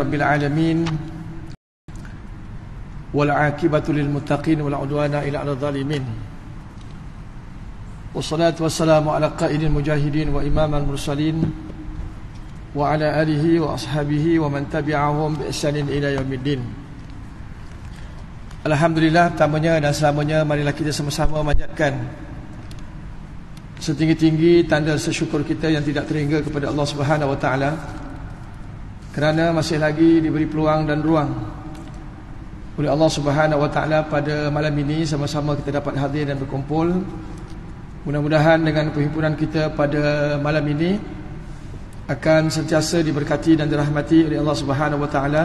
Rabbil alamin wal aqibatu lil muttaqin wal udwana ila al zalimin. Wassalatu wassalamu ala qaidil mujahidin wa imamal mursalin wa ala alihi wa ashabihi wa man tabi'ahum bi ihsanin ila yaumiddin. Alhamdulillah, pertamanya dan selamanya marilah kita sama-sama manjatkan setinggi-tinggi tanda syukur kita yang tidak terhingga kepada Allah Subhanahu wa taala, kerana masih lagi diberi peluang dan ruang oleh Allah Subhanahu wa taala pada malam ini sama-sama kita dapat hadir dan berkumpul. Mudah-mudahan dengan perhimpunan kita pada malam ini akan sentiasa diberkati dan dirahmati oleh Allah Subhanahu wa taala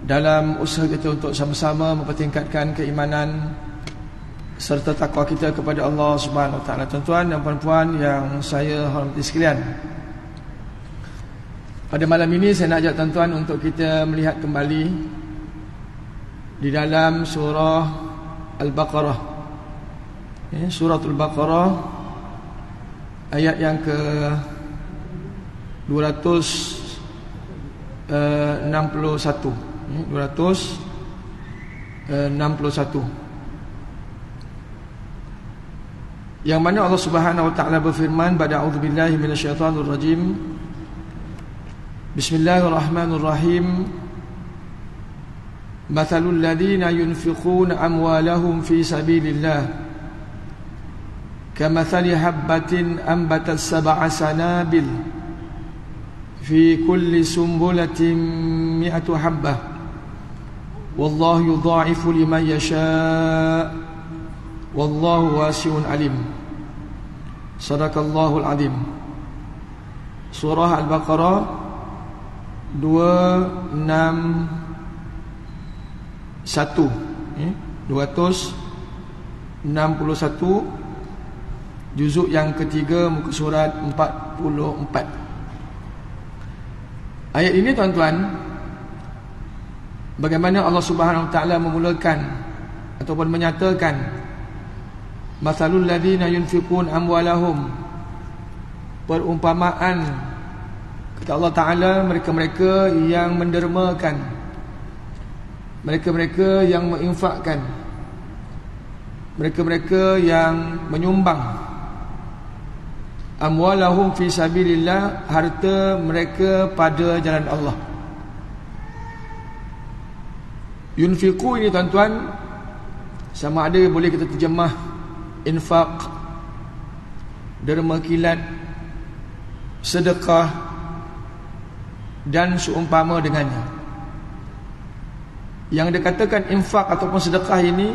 dalam usaha kita untuk sama-sama mempertingkatkan keimanan serta takwa kita kepada Allah Subhanahu wa taala. Tuan-tuan dan puan-puan yang saya hormati sekalian, pada malam ini saya nak ajak tuan-tuan untuk kita melihat kembali di dalam surah Al-Baqarah. Surah Al-Baqarah ayat yang ke 261. 261. Yang mana Allah Subhanahu wa taala berfirman, "Bada a'udzubillahi minasyaitonir rajim. Bismillahirrahmanirrahim. Mathalul ladzina yunfiquna amwalahum fi sabilillah kamathali habbatin ambatat sab'a sanabil fi kulli sumbulatin mi'atu habbah wallahu yudha'ifu liman yasha' wallahu wasi'un alim." Sadaqallahul azim. Surah Al-Baqarah 261 juzuk yang ketiga, muka surat 44. Ayat ini tuan-tuan, bagaimana Allah Subhanahu wa taala memulakan ataupun menyatakan mathalul ladzina yunfiqun amwalahum, perumpamaan kata Allah Ta'ala mereka-mereka yang mendermakan, mereka-mereka yang menginfakkan, mereka-mereka yang menyumbang amwalahum fi sabilillah, harta mereka pada jalan Allah. Yunfiqu ini tuan-tuan, sama ada boleh kita terjemah infak, derma kilat, sedekah dan seumpama dengannya. Yang dikatakan infak ataupun sedekah ini,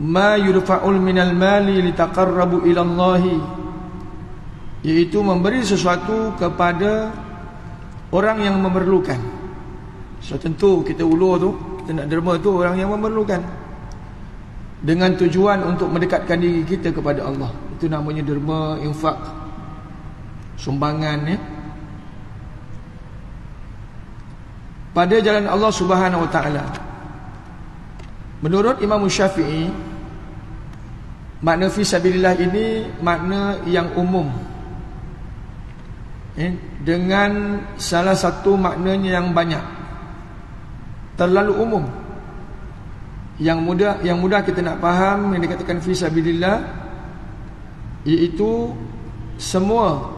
ma yudfa'ul minal mali litaqarrabu ila Allah, iaitu memberi sesuatu kepada orang yang memerlukan. So tentu kita ulur tu, kita nak derma tu orang yang memerlukan, dengan tujuan untuk mendekatkan diri kita kepada Allah. Itu namanya derma, infak, sumbangan, pada jalan Allah Subhanahu wa taala. Menurut Imam Syafi'i, makna fi sabilillah ini makna yang umum, dengan salah satu maknanya yang banyak, terlalu umum. Yang mudah kita nak faham yang dikatakan fi sabilillah, iaitu semua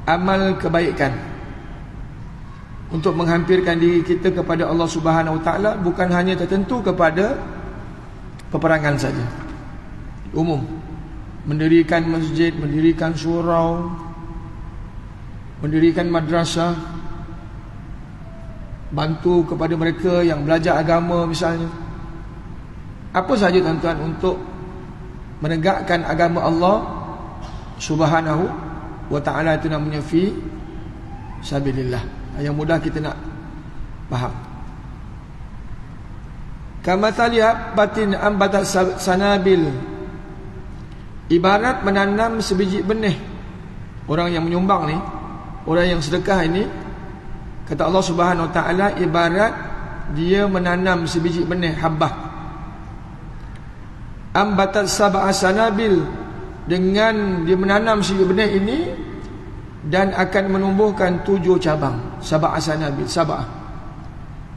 amal kebaikan untuk menghampirkan diri kita kepada Allah Subhanahu wa taala, bukan hanya tertentu kepada peperangan saja. Umum. Mendirikan masjid, mendirikan surau, mendirikan madrasah, bantu kepada mereka yang belajar agama misalnya. Apa saja tuan-tuan untuk menegakkan agama Allah Subhanahu wa taala, itu namanya fi sabilillah. Yang mudah kita nak faham. Kamathali habbatin ambatat sanabil, ibarat menanam sebiji benih. Orang yang menyumbang ni, orang yang sedekah ini, kata Allah Subhanahu wa taala, ibarat dia menanam sebiji benih habbah. Ambatat sab'a sanabil, dengan dia menanam sebiji benih ini dan akan menumbuhkan 7 cabang. Sab'ah sanabil, sab'ah,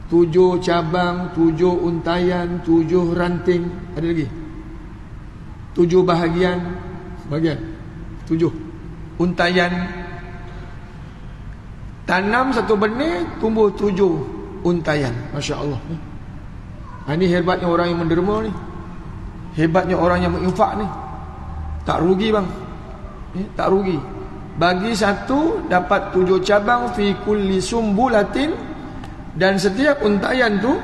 7 cabang, 7 untayan, 7 ranting. Ada lagi 7 bahagian 7 untayan. Tanam satu benih, tumbuh 7 untayan. Masya Allah. Ini hebatnya orang yang menderma ni. Hebatnya orang yang menginfak ni. Tak rugi bang, tak rugi. Bagi satu dapat 7 cabang, fi kulli sumbulatin, dan setiap untayan tu,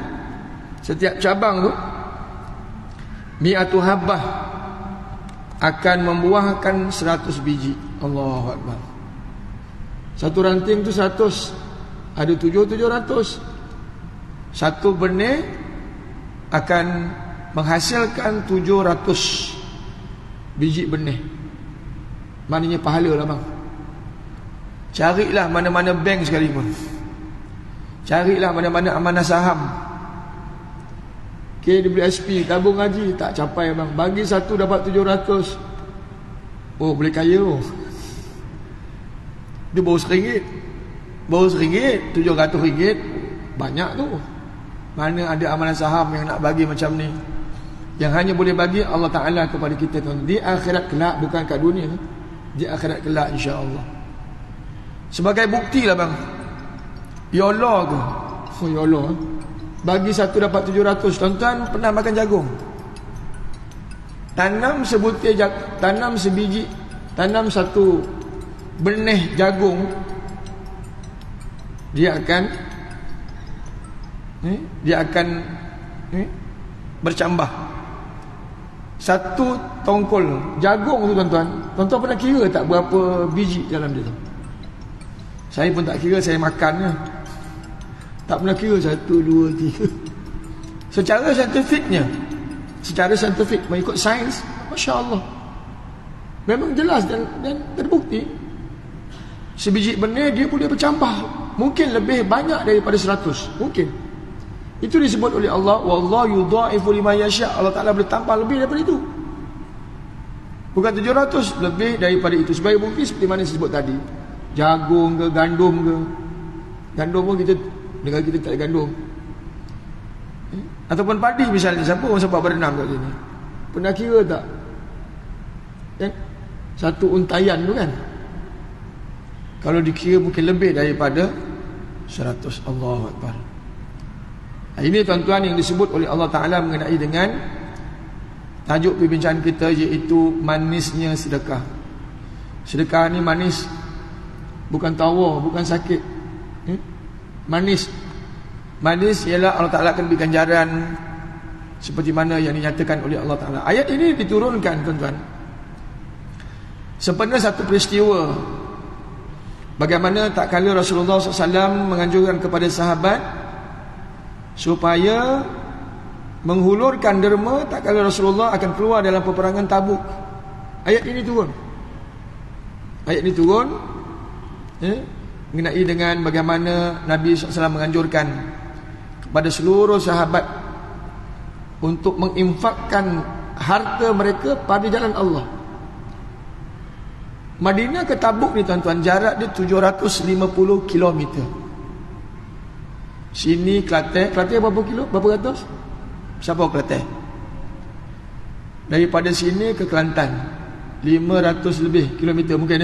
setiap cabang tu, mi'atu habbah, akan membuahkan 100 biji. Allahu Akbar. Satu ranting tu 100, ada 700. Satu benih akan menghasilkan 700 biji benih. Maknanya pahala lah bang. Carilah mana-mana bank sekalipun, carilah mana-mana amanah saham, KWSP, tabung haji, tak capai bang. Bagi satu dapat 700. Oh, boleh kaya. Dia baru RM1, baru RM1, RM700, banyak tu. Mana ada amalan saham yang nak bagi macam ni, yang hanya boleh bagi Allah Ta'ala kepada kita tuan. Di akhirat kelak, bukan kat dunia. Di akhirat kelak insya-Allah. Sebagai bukti lah bang, ya Allah ke? Oh ya Allah, bagi satu dapat 700. Tuan-tuan pernah makan jagung? Tanam sebutir tanam sebiji, tanam satu benih jagung, dia akan bercambah. Satu tongkol jagung tu tuan-tuan pernah kira tak berapa biji dalam dia tu? Saya pun tak kira, saya makannya tak pernah kira 1, 2, 3. Secara saintifik, mengikut sains, Masya Allah, memang jelas dan terbukti. Sebiji benih dia boleh bercambah, mungkin lebih banyak daripada 100. Mungkin. Itu disebut oleh Allah, wallahu yudha'ifu liman yasha'. Allah Ta'ala boleh tambah lebih daripada itu. Bukan 700, lebih daripada itu. Sebagai bukti seperti mana disebut tadi, jagung ke, gandum ke. Gandum pun kita, negara kita tak ada gandum. Ataupun padi misalnya. Siapa orang sempat berenam kat sini? Pernah kira tak? Satu untayan tu kan, kalau dikira mungkin lebih daripada 100. Allahu Akbar. Ini tuan-tuan yang disebut oleh Allah Ta'ala mengenai dengan tajuk perbincangan kita, iaitu manisnya sedekah. Sedekah ni manis, bukan tawa, bukan sakit. Manis. Manis ialah Allah Ta'ala akan beri ganjaran seperti mana yang dinyatakan oleh Allah Ta'ala. Ayat ini diturunkan tuan-tuan sempena satu peristiwa, bagaimana tak kala Rasulullah SAW menganjurkan kepada sahabat supaya menghulurkan derma tak kala Rasulullah akan keluar dalam peperangan Tabuk. Ayat ini turun. Mengenai dengan bagaimana Nabi SAW menganjurkan kepada seluruh sahabat untuk menginfakkan harta mereka pada jalan Allah. Madinah ke Tabuk ni tuan-tuan, jarak dia 750 km. Sini Kelantan berapa kilo? Berapa ratus? Siapa Kelantan? Daripada sini ke Kelantan 500 lebih kilometer mungkin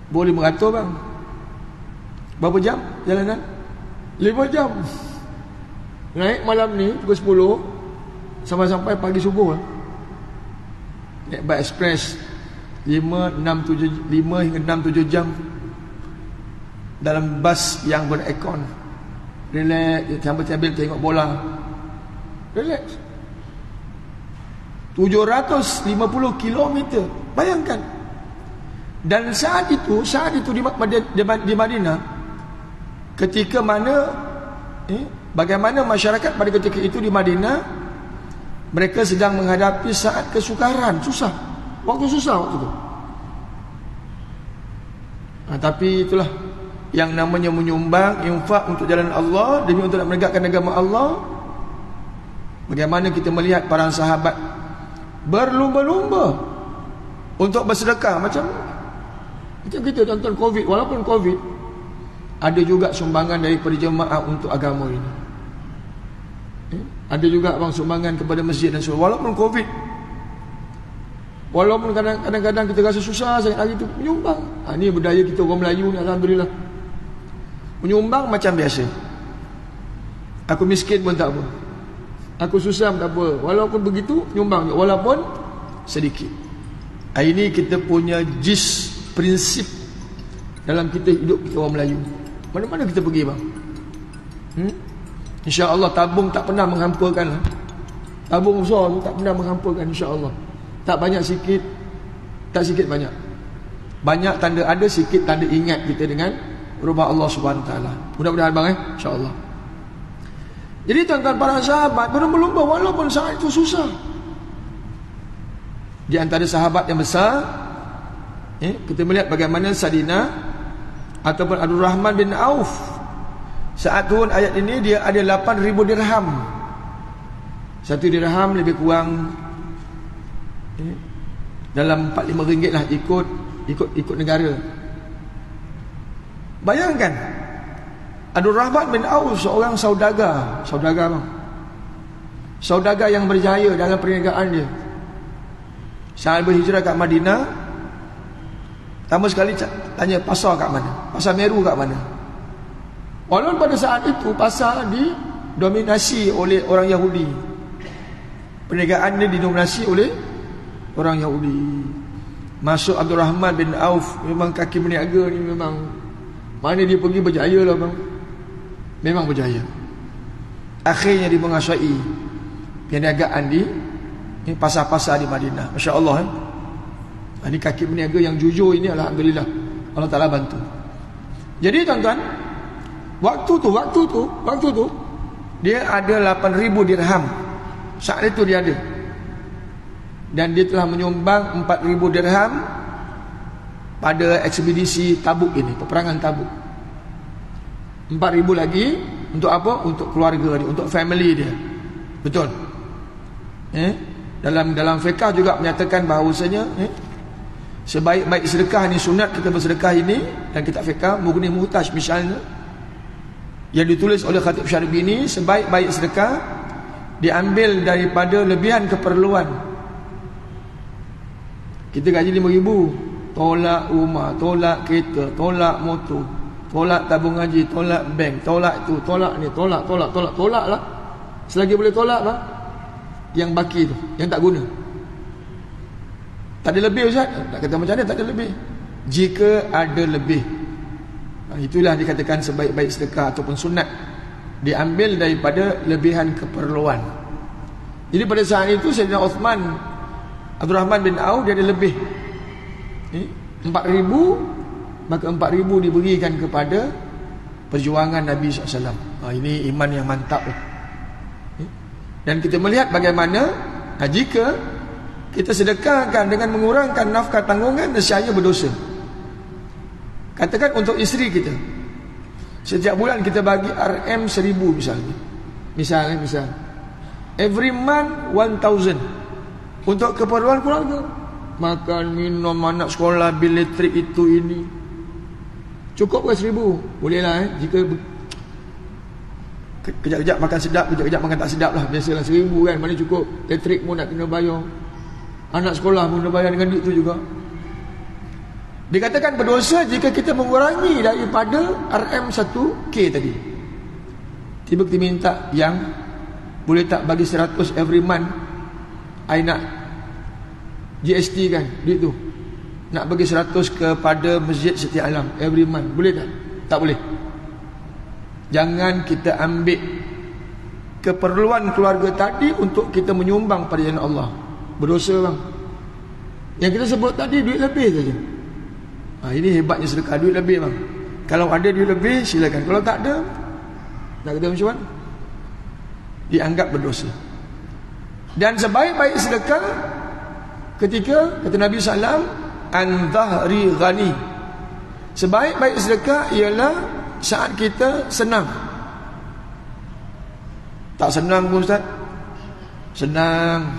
Boleh 500 bang. Berapa jam jalanan? 5 jam. Naik malam ni pukul 10 sampai pagi subuh. Naik by express 5 hingga 6-7 jam dalam bas yang beraircon. Relax, sambil tengok bola. Relax. 750 km. Bayangkan. Dan saat itu di Madinah, ketika mana bagaimana masyarakat pada ketika itu di Madinah, mereka sedang menghadapi saat kesukaran, susah. Waktu susah waktu itu. Tapi itulah yang namanya menyumbang, infak untuk jalan Allah, demi untuk nak menegakkan agama Allah. Bagaimana kita melihat para sahabat berlumba-lumba untuk bersedekah macam Macam kita tonton Covid, walaupun Covid, ada juga sumbangan daripada jemaah untuk agama ini. Ada juga bang sumbangan kepada masjid dan sebagainya. Walaupun Covid, walaupun kadang-kadang kita rasa susah sangat hari itu, menyumbang. Ini budaya kita orang Melayu ni, alhamdulillah. Menyumbang macam biasa. Aku miskin pun tak apa, aku susah pun tak apa. Walaupun begitu, nyumbang walaupun sedikit. Ini kita punya prinsip dalam kita hidup kita orang Melayu. Mana-mana kita pergi bang, insya-Allah tabung tak pernah menghampakan. Tabung besar tu tak pernah menghampakan, insya-Allah. Tak banyak sikit, tak sikit banyak. Banyak tanda ada, sikit tanda ingat kita dengan rumah Allah Subhanahu taala. Mudah-mudahan bang insya-Allah. Jadi tuan-tuan para sahabat berlomba-lomba walaupun saat itu susah. Di antara sahabat yang besar, kita melihat bagaimana Sadina ataupun Abdul Rahman bin Auf. Saat turun ayat ini dia ada 8,000 dirham. Satu dirham lebih kurang dalam 4-5 ringgit lah, ikut negara. Bayangkan Abdul Rahman bin Auf seorang saudagar bang. Saudagar yang berjaya dalam perniagaan dia. Saat berhijrah kat Madinah, pertama sekali tanya pasar kat mana? Pasar Meru kat mana? Walaupun pada saat itu pasar didominasi oleh orang Yahudi. Perniagaan dia didominasi oleh orang Yahudi. Masuk Abdul Rahman bin Auf, memang kaki berniaga ni memang mana dia pergi berjaya lah bang. Memang berjaya. Akhirnya dia menguasai perniagaan di pasar-pasar di Madinah. Masya Allah. Ini kaki berniaga yang jujur ini, alhamdulillah, Allah Ta'ala bantu. Jadi tuan-tuan, waktu tu dia ada 8,000 dirham. Saat itu dia ada. Dan dia telah menyumbang 4,000 dirham pada ekspedisi Tabuk ini, peperangan Tabuk. 4,000 lagi untuk apa? Untuk keluarga dia, untuk family dia. Betul. Dalam fiqh juga menyatakan bahawasanya sebaik-baik sedekah ni, sunat kita bersedekah ini, dan kitab fiqh Mughni Muhtaj misalnya yang ditulis oleh Khatib Syarbini, sebaik-baik sedekah diambil daripada lebihan keperluan. Kita gaji 5,000, tolak rumah, tolak kereta, tolak motor, tolak tabung haji, tolak bank, tolak itu, tolak ni, tolak lah. Selagi boleh tolak lah. Yang baki tu, yang tak guna. Tak ada lebih Ustaz. Tak kata macam mana tak ada lebih. Jika ada lebih, itulah dikatakan sebaik-baik sedekah ataupun sunat, diambil daripada lebihan keperluan. Jadi pada saat itu Sayyidina Uthman, Abdul Rahman bin Auf, dia ada lebih 4,000, maka 4,000 diberikan kepada perjuangan Nabi SAW. Ini iman yang mantap. Dan kita melihat bagaimana jika kita sedekahkan dengan mengurangkan nafkah tanggungan, nescaya berdosa. Katakan untuk isteri kita, setiap bulan kita bagi RM 1,000 misalnya. Every month 1,000 untuk keperluan keluarga, makan, minum, anak sekolah, bil elektrik, itu ini. Cukup ke 1,000? Bolehlah jika kejap-kejap makan sedap, kejap-kejap makan tak sedap lah. Biasalah 1,000 kan, mana cukup. Elektrik pun nak kena bayar, anak sekolah pun kena bayar dengan duit tu juga. Dikatakan berdosa jika kita mengurangi daripada RM1K tadi. Tiba kita minta yang boleh tak bagi 100 every month. I nak GST kan, duit tu nak bagi 100 kepada Masjid Setia Alam every month. Boleh tak? Tak boleh. Jangan kita ambil keperluan keluarga tadi untuk kita menyumbang pada jalan Allah. Berdosa bang. Yang kita sebut tadi duit lebih saja. Ini hebatnya sedekah, duit lebih bang. Kalau ada duit lebih silakan. Kalau tak ada, nak kata macam mana? Dianggap berdosa. Dan sebaik-baik sedekah ketika kata Nabi SAW, an dhahri ghani. Sebaik-baik sedekah ialah saat kita senang. Tak senang pun Ustaz. Senang.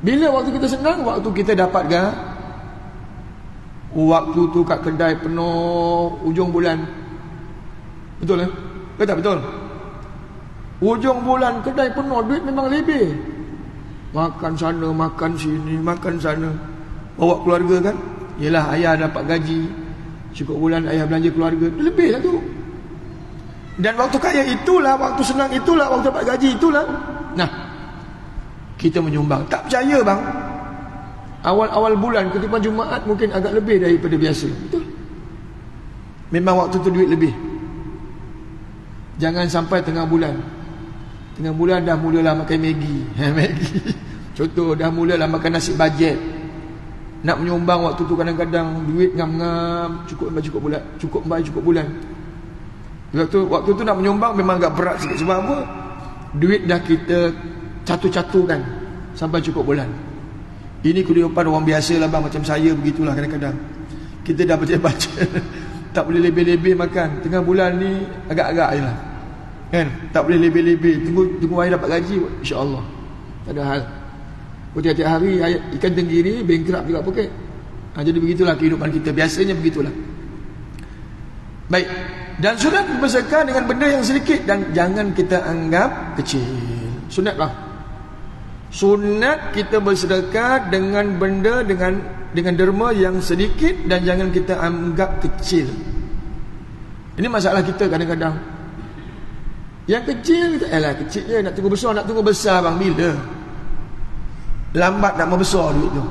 Bila waktu kita senang? Waktu kita dapat Waktu tu kat kedai penuh ujung bulan. Betul kan? Ke tak betul? Ujung bulan kedai penuh, duit memang lebih. Makan sana, makan sini, makan sana. Bawa keluarga kan? Yelah, ayah dapat gaji, cukup bulan ayah belanja keluarga, lebih lah tu. Dan waktu kaya itulah, waktu senang itulah, waktu dapat gaji itulah. Nah, kita menyumbang. Tak percaya bang, awal-awal bulan ketipan Jumaat mungkin agak lebih daripada biasa. Betul. Memang waktu tu duit lebih. Jangan sampai tengah bulan. Tengah bulan dah mulalah makan Maggi. Maggi. Contoh, dah mulalah makan nasi bajet. Nak menyumbang waktu tu kadang-kadang duit ngam-ngam, cukup bulan. Waktu tu nak menyumbang memang agak berat sikit. Sebab apa? Duit dah kita catu-catukan sampai cukup bulan. Ini kehidupan orang biasa lah bang, macam saya begitulah kadang-kadang. Kita dah baca-baca tak boleh lebih-lebih makan. Tengah bulan ni agak-agak je lah kan? Tak boleh lebih-lebih. Tunggu hari dapat gaji, insya-Allah. Tak ada hal. Tiap-tiap hari ikan tenggiri bankrupt juga poket. Jadi begitulah kehidupan kita. Biasanya begitulah. Baik. Dan sunat bersedekah dengan benda yang sedikit, dan jangan kita anggap kecil. Sunat bang. Sunat kita bersedekah dengan benda, dengan derma yang sedikit, dan jangan kita anggap kecil. Ini masalah kita kadang-kadang. Yang kecil kita, kecil je, nak tunggu besar bang. Bila? Lambat nak membesar duit tu.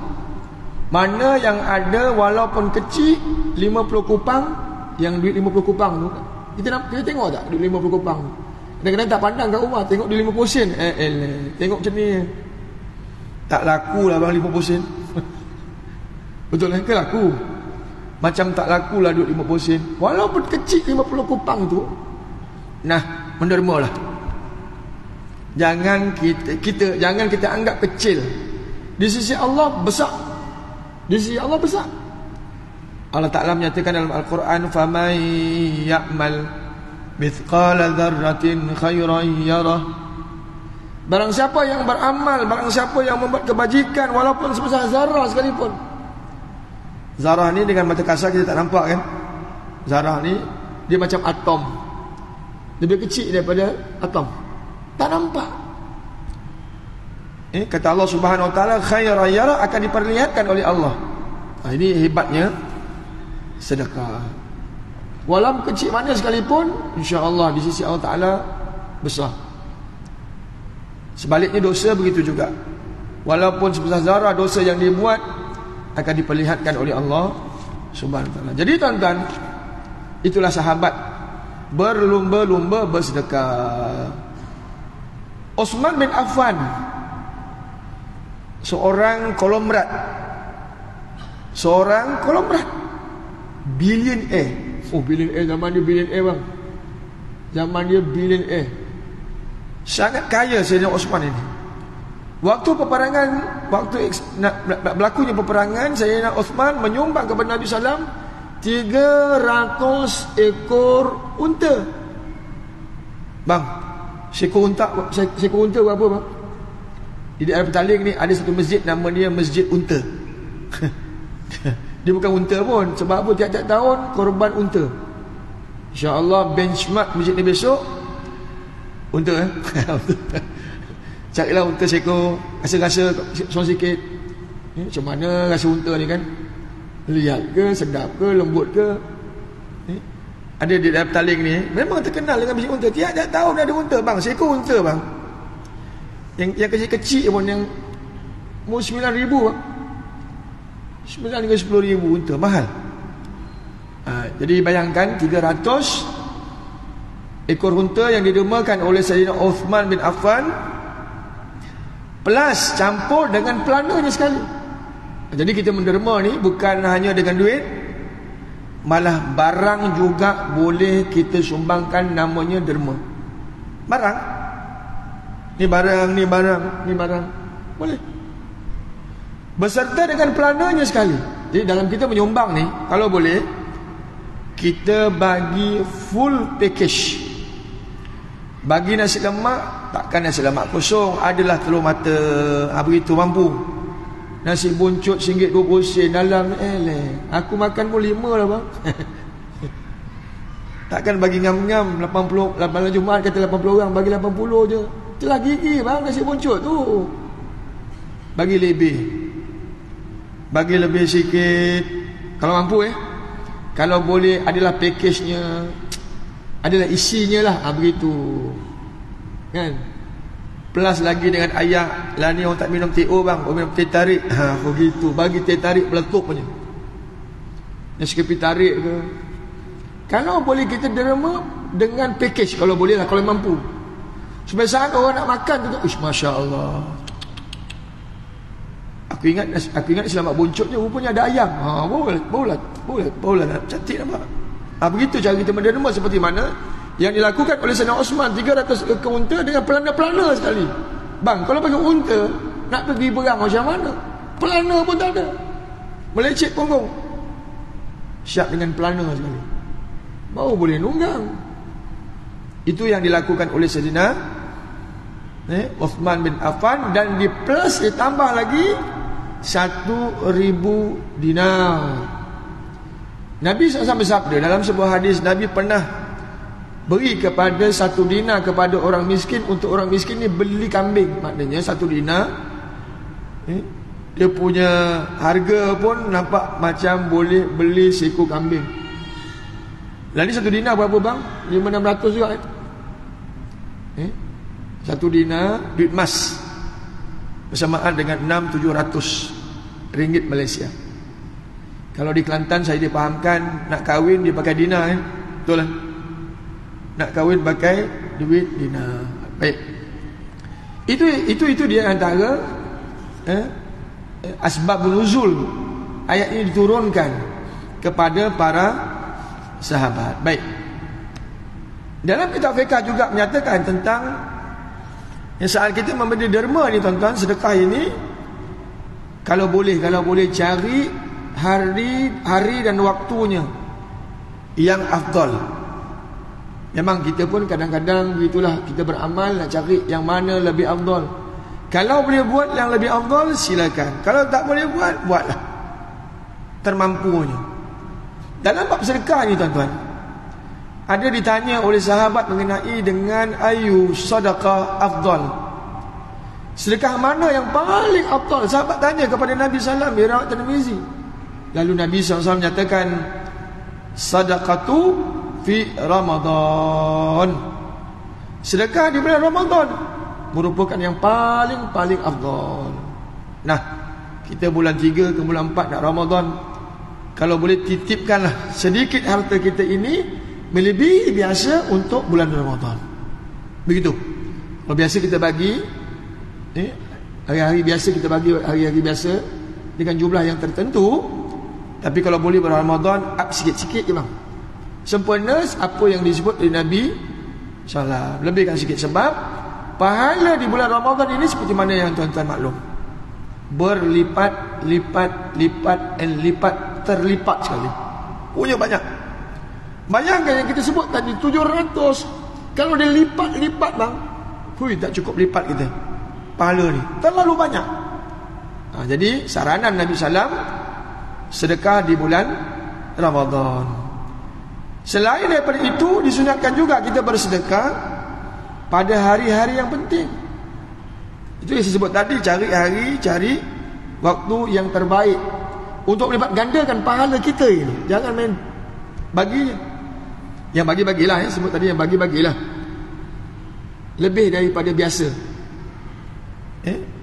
Mana yang ada walaupun kecil 50 kupang, yang duit 50 kupang tu, kita tengok tak duit 50 kupang tu? Kadang-kadang tak pandang kat rumah, tengok duit 50 sen. Tengok macam ni. Tak laku lah bang 50 sen. Betul kan? Ke laku? Macam tak laku lah duit 50 sen. Walaupun kecil 50 kupang tu, nah, mendermalah. Jangan kita anggap kecil. Di sisi Allah besar. Di sisi Allah besar. Allah Ta'ala menyatakan dalam Al-Quran, "Faman ya'mal mithqala dzarratin khairan yarah." Barang siapa yang beramal, barang siapa yang membuat kebajikan walaupun sebesar zarah sekalipun. Zarah ni dengan mata kasar kita tak nampak kan? Zarah ni dia macam atom. Lebih kecil daripada atom. Tak nampak. Kata Allah Subhanahu Wa Taala, khairan yara, akan diperlihatkan oleh Allah. Ini hebatnya sedekah. Walau kecil mana sekalipun, insya-Allah di sisi Allah Taala besar. Sebaliknya dosa begitu juga. Walaupun sebesar zarah dosa yang dibuat, akan diperlihatkan oleh Allah Subhanahu Wa Taala. Jadi tuan-tuan, itulah sahabat berlumba-lumba bersedekah. Uthman bin Affan, seorang konglomerat, billionaire. Billionaire, zaman dia billionaire bang. Zaman dia billionaire. Sangat kaya Sayyidina Uthman ini. Waktu peperangan, nak berlakunya peperangan, Sayyidina Uthman menyumbang kepada Nabi SAW 300 ekor unta. Bang, seekor unta berapa bang? Di daerah Petaling ni ada satu masjid, nama dia Masjid Unta. Dia bukan unta pun. Sebab apa? Tiap-tiap tahun korban unta. InsyaAllah benchmark masjid ni besok unta. Carilah unta seekor, rasa-rasa seorang sikit. Macam mana rasa unta ni kan? Lihat ke, sedap ke, lembut ke? Ada di daerah Petaling ni memang terkenal dengan masjid unta. Tiap-tiap tahun ada unta bang, seekor unta bang. Yang kecil-kecil pun, yang umur 9,000 bang. 9 hingga 10,000 unta, mahal. Jadi bayangkan 300 ekor unta yang didermakan oleh Sayyidina Uthman bin Affan, plus campur dengan pelananya sekali. Jadi kita menderma ni bukan hanya dengan duit, malah barang juga boleh kita sumbangkan, namanya derma. Barang ni barang boleh, beserta dengan pelananya sekali. Jadi dalam kita menyumbang ni, kalau boleh kita bagi full package. Bagi nasi lemak, takkan nasi lemak kosong, adalah telur mata, begitu mampu. Nasi buncit RM1.20 dalam aku makan pun 5 lah bang. Takkan bagi ngam-ngam 80 malam Jumaat kata 80 orang, bagi 80 je. Telah gigi bang nasi buncit tu. Bagi lebih sikit kalau mampu Kalau boleh adalah pakejnya, adalah isinya lah, begitu kan. Plus lagi dengan ayah, lah ni orang tak minum TO bang, orang minum teh tarik, begitu, bagi teh tarik meletup punya, nasi kepi tarik ke. Kalau boleh kita derma dengan pakej, kalau boleh lah, kalau mampu. Sampai saat orang nak makan tu, Masya Allah. Aku ingat selamat buncutnya rupanya ada ayam. Boleh lah, cantik nampak. Begitu cara kita menderma, seperti mana yang dilakukan oleh Sayyidina Osman, 300 ekor unta dengan pelana-pelana sekali. Bang, kalau pakai unta nak pergi perang macam mana? Pelana pun tak ada, melecet punggung, siap dengan pelana sekali, baru boleh nunggang. Itu yang dilakukan oleh Sayyidina Uthman bin Affan, dan di plus ditambah lagi 1,000 dinar. Nabi SAW bersabda dalam sebuah hadis, Nabi pernah beri kepada 1 dinar kepada orang miskin, untuk orang miskin ni beli kambing. Maknanya 1 dinar dia punya harga pun nampak macam boleh beli seekor kambing. Lalu 1 dinar berapa bang? 500-600 juga 1 dinar duit emas bersamaan dengan 600-700 ringgit Malaysia. Kalau di Kelantan saya dipahamkan, nak kahwin dia pakai dinar betul lah. Nak kahwin pakai duit dinar. Baik. Itu dia antara asbab nuzul ayat ini diturunkan kepada para sahabat. Baik. Dalam kitab fiqh juga menyatakan tentang saat kita memberi derma ni tuan-tuan, sedekah ini kalau boleh cari hari dan waktunya yang afdal. Memang kita pun kadang-kadang begitulah, kita beramal nak cari yang mana lebih afdal. Kalau boleh buat yang lebih afdal, silakan. Kalau tak boleh buat, buatlah termampunya. Dalam bab sedekah ni tuan-tuan, ada ditanya oleh sahabat mengenai dengan ayu sedekah afdal, sedekah mana yang paling afdal. Sahabat tanya kepada Nabi SAW, riwayat Tirmizi. Lalu Nabi SAW menyatakan, sedekatu fi Ramadan, sedekah di bulan Ramadan merupakan yang paling afdal. Nah, kita bulan 3 ke bulan 4 nak Ramadan, kalau boleh titipkanlah sedikit harta kita ini melebihi biasa untuk bulan Ramadan. Begitu. Kalau biasa kita bagi hari-hari biasa kita bagi hari-hari biasa dengan jumlah yang tertentu, tapi kalau boleh bulan Ramadan up sikit-sikit je bang. Sempurna apa yang disebut oleh Nabi SAW, lebihkan sikit. Sebab pahala di bulan Ramadan ini seperti mana yang tuan-tuan maklum, berlipat terlipat sekali, punya banyak. Bayangkan yang kita sebut tadi 700, kalau dia lipat bang, tak cukup lipat kita pahala ni, terlalu banyak. Jadi saranan Nabi SAW, sedekah di bulan Ramadan. Selain daripada itu, disunatkan juga kita bersedekah pada hari-hari yang penting. Itu yang saya sebut tadi, cari waktu yang terbaik untuk melipat gandakan pahala kita ini. Jangan main bagi. Yang bagi-bagilah sebut tadi, yang bagi-bagilah lebih daripada biasa.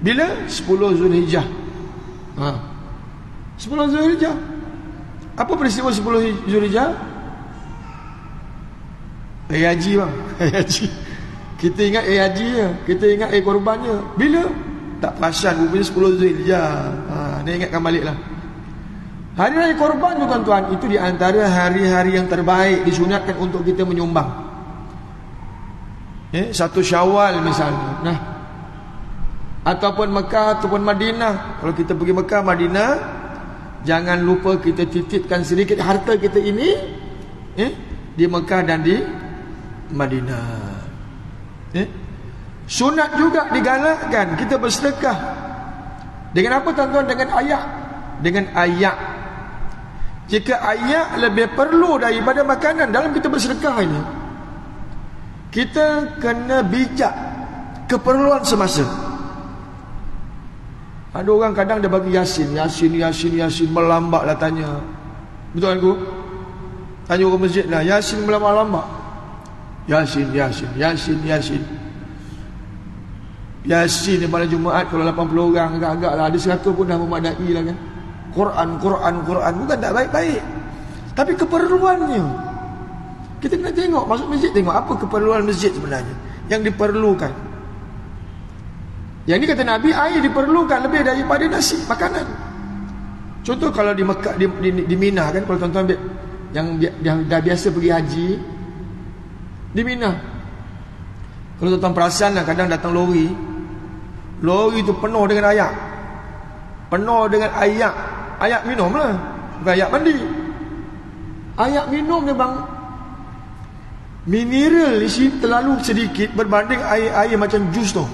Bila 10 Zulhijjah. 10 Zulhijjah. Apa peristiwa 10 Zulhijjah? Haji bang. Haji. Kita ingat haji je, kita ingat korbannya. Bila? Tak perasan rupanya 10 Zulhijjah. Dia ingatkan baliklah. Hari raya korban tu tuan-tuan, itu di antara hari-hari yang terbaik, disunatkan untuk kita menyumbang. 1 Syawal misalnya. Nah, ataupun Mekah ataupun Madinah. Kalau kita pergi Mekah, Madinah, jangan lupa kita titipkan sedikit harta kita ini di Mekah dan di Madinah. Sunat juga digalakkan kita bersedekah Dengan apa tuan-tuan? Dengan ayat. Dengan ayat. Jika ayat lebih perlu daripada makanan dalam kita bersedekah ini, kita kena bijak keperluan semasa. Ada orang kadang dia bagi Yasin melambatlah tanya. Betul kan ku? Tanya orang masjid lah, Yasin melambat. Yasin di malam Jumaat kalau 80 orang agak-agak lah, ada 100 pun dah memadai lah kan. Quran bukan tak baik-baik, tapi keperluannya kita kena tengok. Masuk masjid tengok apa keperluan masjid sebenarnya yang diperlukan. Yang ni kata Nabi, air diperlukan lebih daripada nasi, makanan. Contoh kalau di Mekah, di Mina kan, kalau tuan-tuan yang dah biasa pergi haji di Mina, kalau tuan-tuan perasan lah, kadang datang lori tu penuh dengan ayak, penuh dengan ayak minum lah, bukan ayak mandi. Ayak minum ni bang, mineral di sini terlalu sedikit berbanding air macam jus tu.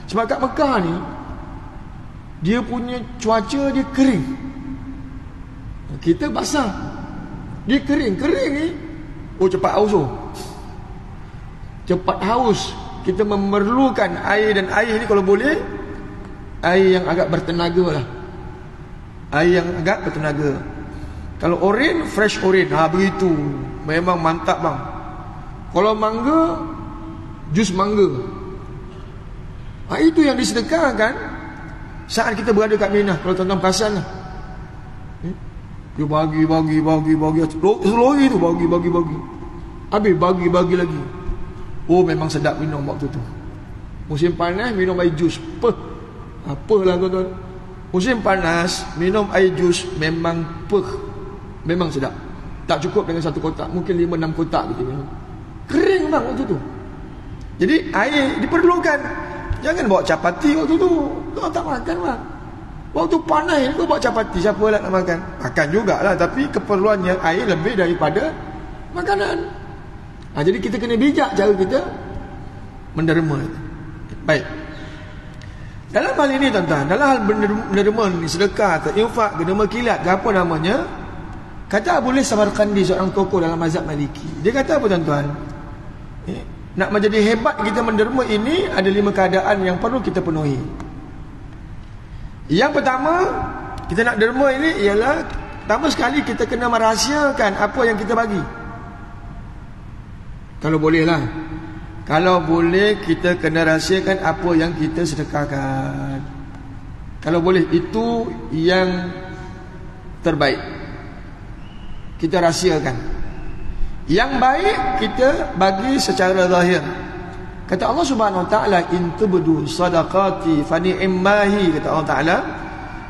Sebab kat Mekah ni dia punya cuaca dia kering, kita basah, dia kering ni. Cepat haus. Kita memerlukan air, dan air ni kalau boleh air yang agak bertenaga lah, air yang agak bertenaga. Kalau oren, fresh oren, begitu memang mantap bang. Kalau mangga, jus mangga. Itu yang disedekahkan saat kita berada kat Mina. Kalau tuan-tuan perasan lah, dia bagi lori tu, bagi habis bagi lagi. Memang sedap minum waktu tu. Musim panas minum air jus, apalah tuan-tuan. Musim panas minum air jus memang memang sedap. Tak cukup dengan satu kotak, mungkin 5-6 kotak gitu minum. Kering bang waktu tu. Jadi air diperlukan. Jangan bawa capati waktu tu. Kau tak makan bang. Waktu panas kau bawa capati, siapa lah nak makan? Makan jugalah, tapi keperluannya air lebih daripada makanan. Jadi kita kena bijak cara kita menderma. Baik. Dalam hal ini tuan-tuan, dalam hal menderma ni, sedekah atau infak, derma kilat ke apa namanya, kata Abu Lis Samarqandi, seorang tokoh dalam mazhab Maliki. Dia kata apa tuan-tuan? Nak menjadi hebat kita menderma ini, ada 5 keadaan yang perlu kita penuhi. Yang pertama, kita nak derma ini ialah, pertama sekali kita kena merahsiakan apa yang kita bagi. Kalau boleh lah, kalau boleh kita kena rahsiakan apa yang kita sedekahkan. Kalau boleh, itu yang terbaik, kita rahsiakan. Yang baik kita bagi secara zahir. Kata Allah Subhanahu Wa Taala, in tubdu sadaqati fa ni'mahi. Kata Allah Taala,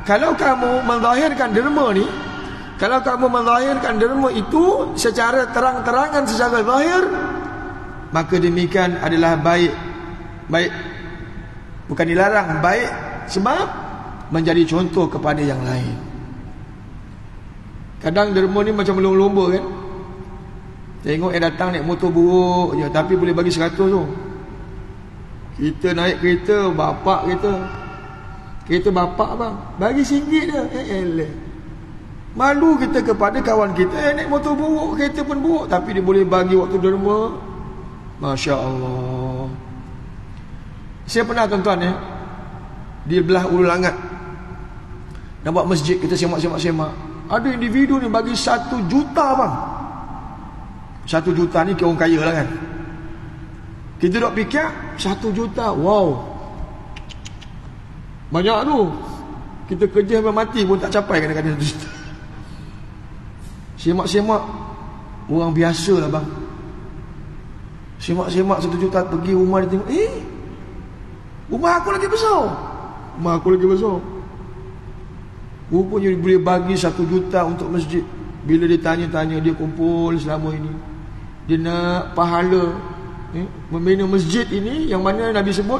kalau kamu menzahirkan derma ni, kalau kamu menzahirkan derma itu secara terang-terangan, secara zahir, maka demikian adalah baik. Baik, bukan dilarang, baik sebab menjadi contoh kepada yang lain. Kadang derma ni macam lomba-lomba kan. Tengok yang datang naik motor buruk je, tapi boleh bagi 100 tu. Kita naik kereta bapak kereta bapak bang, bagi RM1 je. Malu kita kepada kawan kita, naik motor buruk, kereta pun buruk, tapi dia boleh bagi waktu derma. Masya Allah. Saya pernah tuan-tuan di belah Ulu Langat nak buat masjid, kita semak. Ada individu ni bagi 1 juta bang. 1 juta ni orang kaya lah kan. Kita dok fikir 1 juta, wow, banyak tu. Kita kerja sampai mati pun tak capai kadang-kadang 1 juta. Semak orang biasa lah bang. Semak 1 juta, pergi rumah dia tengok, rumah aku lagi besar. Rupanya boleh bagi 1 juta untuk masjid. Bila dia tanya-tanya, dia kumpul selama ini, dia nak pahala membina masjid ini, yang mana Nabi sebut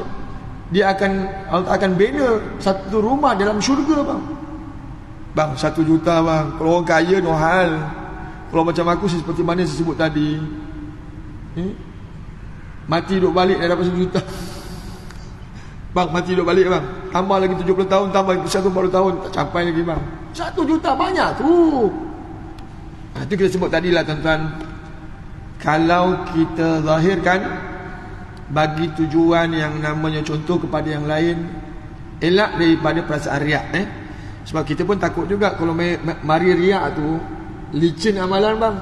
dia akan bina satu rumah dalam syurga bang. 1 juta bang. Kalau orang kaya no hal. Kalau macam aku seperti mana saya sebut tadi, mati duk balik dah dapat 1 juta. Bang mati duduk balik bang, tambah lagi 70 tahun, tambah 140 tahun, tak capai lagi bang. 1 juta banyak tu. Itu kita sebut tadi lah tuan-tuan. Kalau kita zahirkan bagi tujuan yang namanya contoh kepada yang lain, elak daripada perasaan riak. Sebab kita pun takut juga kalau mari riak tu licin amalan bang.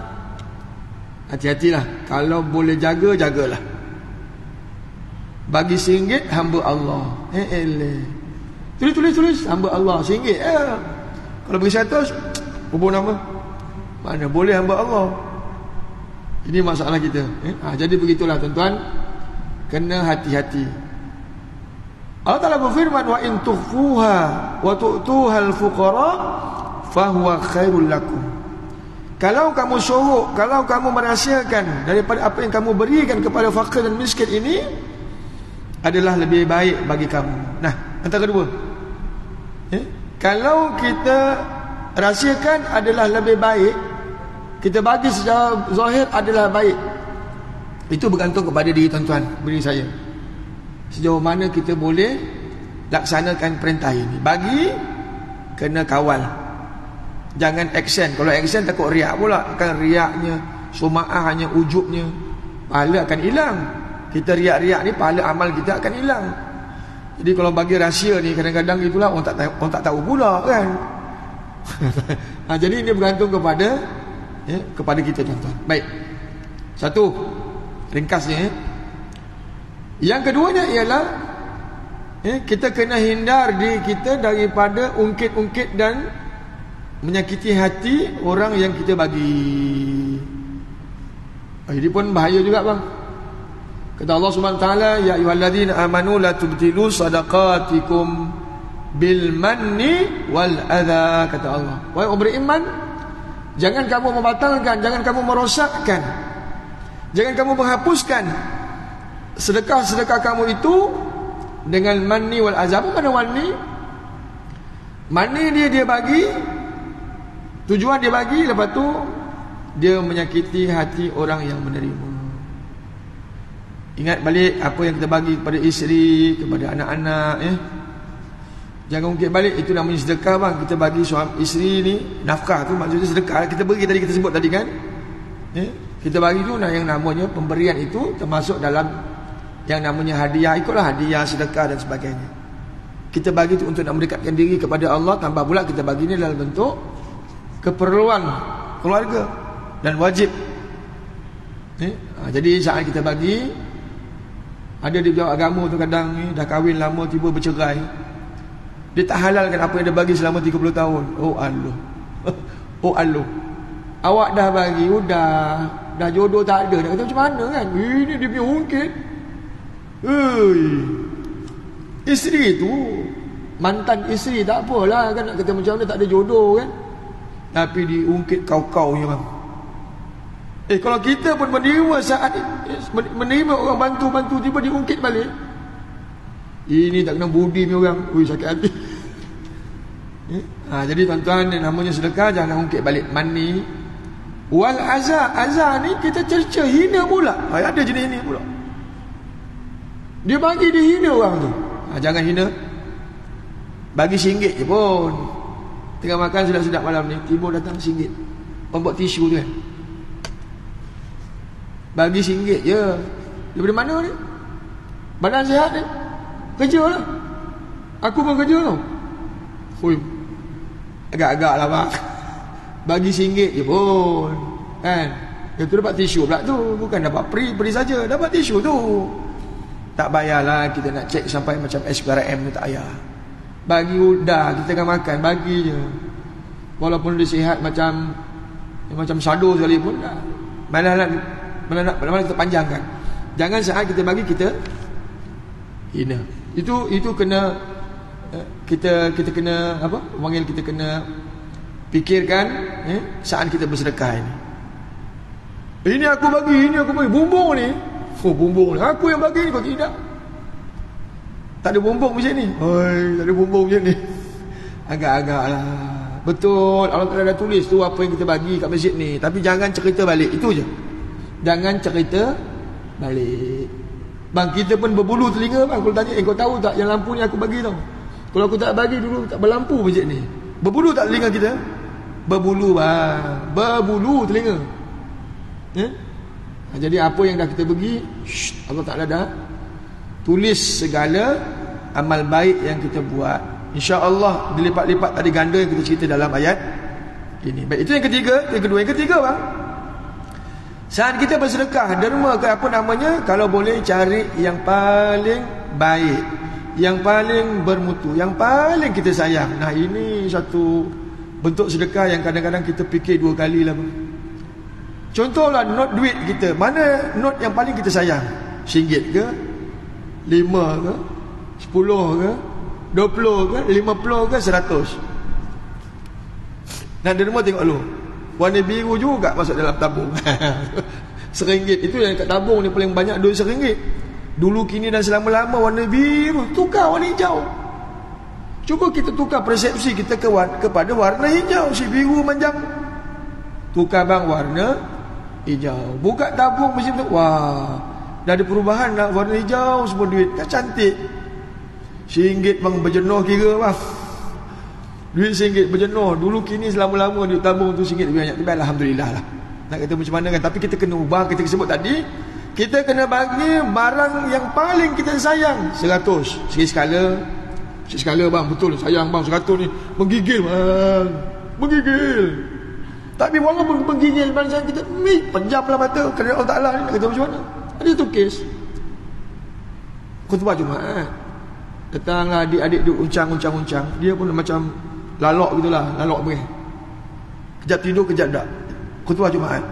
Hati-hatilah. Kalau boleh jaga, jagalah. Bagi RM1 hamba Allah. Tulis hamba Allah RM1. Kalau bagi 100 hubung nama. Mana boleh hamba Allah. Ini masalah kita. Jadi begitulah tuan-tuan. Kena hati-hati. Allah Ta'ala berfirman, wa in tukhfuha wa tu'tuhal fuqara fahuwa khairul lakum. Kalau kamu sorok, kalau kamu merahsiakan daripada apa yang kamu berikan kepada fakir dan miskin ini, adalah lebih baik bagi kamu. Nah, antara kedua. Kalau kita rahsiakan adalah lebih baik, kita bagi secara zahir adalah baik. Itu bergantung kepada diri tuan-tuan, diri saya. Sejauh mana kita boleh laksanakan perintah ini. Bagi, kena kawal. Jangan action. Kalau action takut riak pula. Akan riaknya, suma'ahnya, ujubnya, pahala akan hilang. Kita riak-riak ni, pahala amal kita akan hilang. Jadi kalau bagi rahsia ni, kadang-kadang itulah orang tak tahu pula kan. Jadi ini bergantung kepada kepada kita tuan-tuan. Baik. Satu, ringkasnya. Yang keduanya ialah kita kena hindar diri kita daripada ungkit-ungkit dan menyakiti hati orang yang kita bagi. Ini pun bahaya juga bang. Kata Allah Subhanahu wa taala, ya ayyuhalladzina amanu la tubtilu sadaqatikum bil manni wal adha. Kata Allah, wahai orang beriman, jangan kamu membatalkan, jangan kamu merosakkan, jangan kamu menghapuskan sedekah-sedekah kamu itu dengan manni wal adha. Apa mana manni? Manni dia bagi, tujuan dia bagi, lepas tu dia menyakiti hati orang yang menerima. Ingat balik apa yang kita bagi kepada isteri, kepada anak-anak. Jangan ungkit balik. Itu namanya sedekah bang. Kita bagi suami isteri ni nafkah tu, maksudnya sedekah. Kita bagi tadi, kita sebut tadi kan. Kita bagi tu yang namanya pemberian itu termasuk dalam yang namanya hadiah. Ikutlah hadiah, sedekah dan sebagainya. Kita bagi tu untuk nak mendekatkan diri kepada Allah. Tambah pula kita bagi ni dalam bentuk keperluan keluarga dan wajib. Jadi saat kita bagi, ada di bidang agama tu kadang dah kahwin lama tiba bercerai, dia tak halalkan apa yang dia bagi selama 30 tahun. Oh Allah. Oh Allah. Awak dah bagi, dah jodoh tak ada. Nak kata macam mana kan? Ini dia punya ungkit. Isteri tu, mantan isteri tak apalah kan, nak kata macam mana tak ada jodoh kan. Tapi diungkit kau-kaunya bang. Kalau kita pun menerima saat menerima orang bantu-bantu, tiba diungkit balik, ini tak kena budi ni orang. Sakit hati. Jadi tuan-tuan, namanya sedekah jangan ungkit balik. Mani wal azza ni kita cerca, hina pula. Ada jenis ini pula. Dia bagi, dia hina orang tu. Jangan hina. Bagi RM1 je pun. Tengah makan sedap-sedap malam ni, tiba datang RM1. Pembuat tisu tu kan, bagi RM1 je. Daripada mana ni? Badan sihat ni, kerja lah. Aku pun kerja tau. Agak-agak lah bang. Bagi RM1 je pun kan. Yang tu dapat tisu pula tu. Bukan dapat free saja, dapat tisu tu. Tak bayarlah kita nak cek sampai macam SPRM tu, tak payah. Bagi udah, kita akan makan, bagi je. Walaupun dia sihat macam sado sekali pun dah. Mana kita panjangkan. Jangan saat kita bagi kita hina. Itu kena kita kena apa? Panggil, kita kena fikirkan saat kita bersedekah ini. Ini aku bagi, bumbung ni. Bumbung ni aku yang bagi ni, kau tidak. Tak ada bumbung macam ni. Tak ada bumbung macam ni. Agak-agak lah. Betul, Allah Ta'ala dah tulis tu apa yang kita bagi kat masjid ni. Tapi jangan cerita balik, itu je. Jangan cerita balik. Bang, kita pun berbulu telinga bang. Kalau tanya, kau tahu tak yang lampu ni aku bagi tau. Kalau aku tak bagi dulu tak berlampu masjid ni. Berbulu tak telinga kita? Berbulu bang. Berbulu telinga. Jadi apa yang dah kita bagi, Allah Ta'ala dah tulis segala amal baik yang kita buat. InsyaAllah dilipat-lipat tadi ganda yang kita cerita dalam ayat ini. Baik, itu yang ketiga. Yang kedua, yang ketiga bang, saat kita bersedekah, derma ke apa namanya, kalau boleh cari yang paling baik, yang paling bermutu, yang paling kita sayang. Nah, ini satu bentuk sedekah yang kadang-kadang kita fikir dua kali lah. Contohlah not duit kita, mana not yang paling kita sayang? RM1 ke? 5 ke? 10 ke? 20 ke? 50 ke? 100? Nak derma tengok dulu. Warna biru juga masuk dalam tabung. RM1. Itu yang kat tabung ni paling banyak duit RM1. Dulu, kini dan selama-lama warna biru. Tukar warna hijau. Cuba kita tukar persepsi kita kepada warna hijau. Si biru manjang, tukar bang warna hijau. Buka tabung macam tu, wah, dah ada perubahan lah. Warna hijau semua duit. Kan cantik. RM1 bang berjenuh kira bang. Duit RM1 berjenuh. Dulu, kini selama-lama duit tabung tu RM1 lebih banyak. Tapi Alhamdulillah lah. Nak kata macam mana kan. Tapi kita kena ubah. Kita sebut tadi, kita kena bagi barang yang paling kita sayang. 100. Sikit skala bang. Betul sayang bang 100 ni. Menggigil bang. Menggigil. Tapi walaupun menggigil bang, kita pejamlah mata. Kerana Allah Ta'ala ni nak kata macam mana. Ada tu kes khutbah Jumaat. Datanglah adik-adik duduk uncang. Dia pun macam lalok gitulah, lalok pergi. Kejap tidur, kejap tak. Khutbah Jumaat.